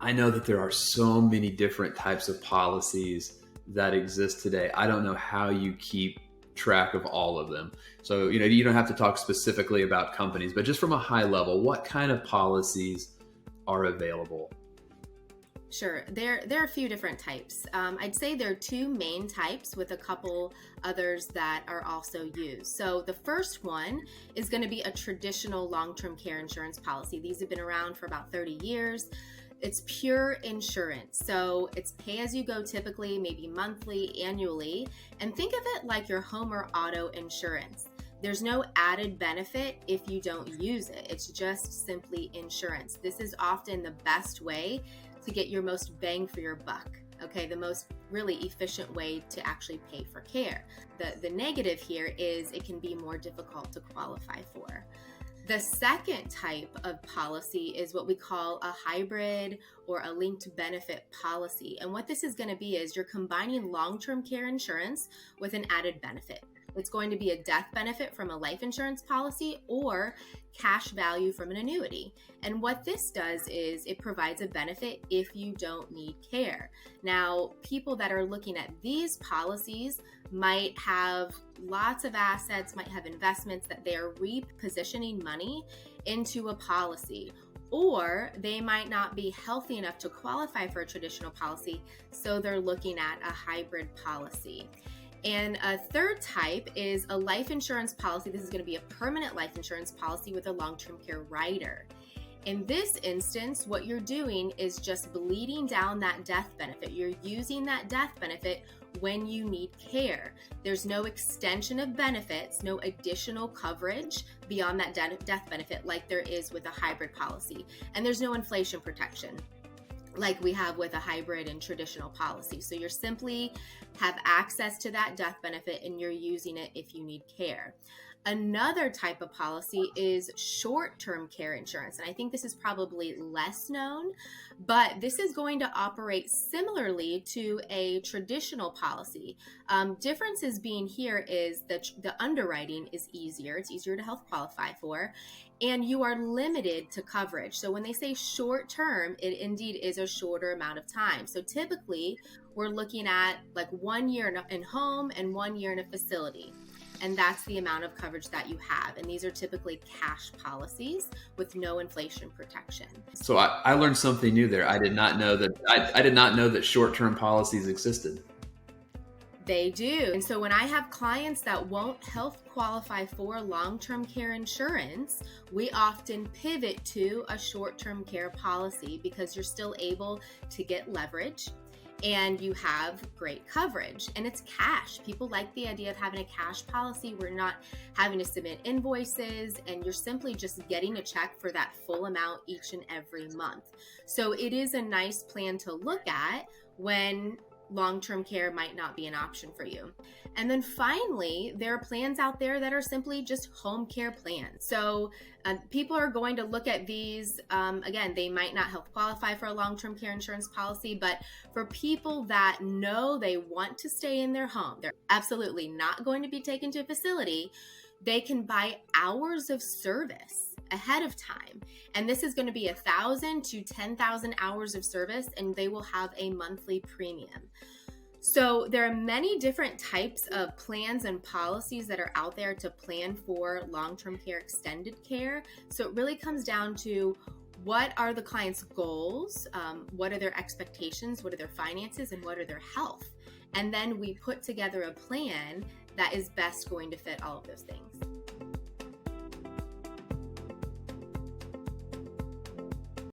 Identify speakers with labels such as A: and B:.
A: I know that there are so many different types of policies that exist today. I don't know how you keep track of all of them. So, you don't have to talk specifically about companies, but just from a high level, what kind of policies are available?
B: Sure. There are a few different types. I'd say there are two main types with a couple others that are also used. So the first one is going to be a traditional long-term care insurance policy. These have been around for about 30 years. It's pure insurance. So it's pay as you go typically, maybe monthly, annually. And think of it like your home or auto insurance. There's no added benefit if you don't use it. It's just simply insurance. This is often the best way to get your most bang for your buck. Okay, the most really efficient way to actually pay for care. The negative here is it can be more difficult to qualify for. The second type of policy is what we call a hybrid or a linked benefit policy. And what this is going to be is you're combining long-term care insurance with an added benefit. It's going to be a death benefit from a life insurance policy or cash value from an annuity. And what this does is it provides a benefit if you don't need care. Now, people that are looking at these policies might have lots of assets, might have investments that they are repositioning money into a policy. Or they might not be healthy enough to qualify for a traditional policy, so they're looking at a hybrid policy. And a third type is a life insurance policy. This is going to be a permanent life insurance policy with a long-term care rider. In this instance, what you're doing is just bleeding down that death benefit. You're using that death benefit when you need care. There's no extension of benefits, no additional coverage beyond that death benefit like there is with a hybrid policy. And there's no inflation protection like we have with a hybrid and traditional policy. So you're simply have access to that death benefit and you're using it if you need care. Another type of policy is short-term care insurance. And I think this is probably less known, but this is going to operate similarly to a traditional policy. Differences being here is that the underwriting is easier. It's easier to health qualify for, and you are limited to coverage. So when they say short-term, it indeed is a shorter amount of time. So typically, we're looking at like 1 year in home and 1 year in a facility. And that's the amount of coverage that you have. And these are typically cash policies with no inflation protection.
A: So I learned something new there. I did not know that. I did not know that short-term policies existed.
B: They do. And so when I have clients that won't health qualify for long-term care insurance, we often pivot to a short-term care policy because you're still able to get leverage and you have great coverage, and it's cash. People like the idea of having a cash policy. We're not having to submit invoices, and you're simply just getting a check for that full amount each and every month. So it is a nice plan to look at when long-term care might not be an option for you. And then finally, there are plans out there that are simply just home care plans. So people are going to look at these. Again, they might not health qualify for a long-term care insurance policy, but for people that know they want to stay in their home, they're absolutely not going to be taken to a facility, they can buy hours of service ahead of time. And this is going to be 1,000 to 10,000 hours of service, and they will have a monthly premium. So there are many different types of plans and policies that are out there to plan for long-term care, extended care. So it really comes down to what are the client's goals, what are their expectations, what are their finances, and what are their health. And then we put together a plan that is best going to fit all of those things.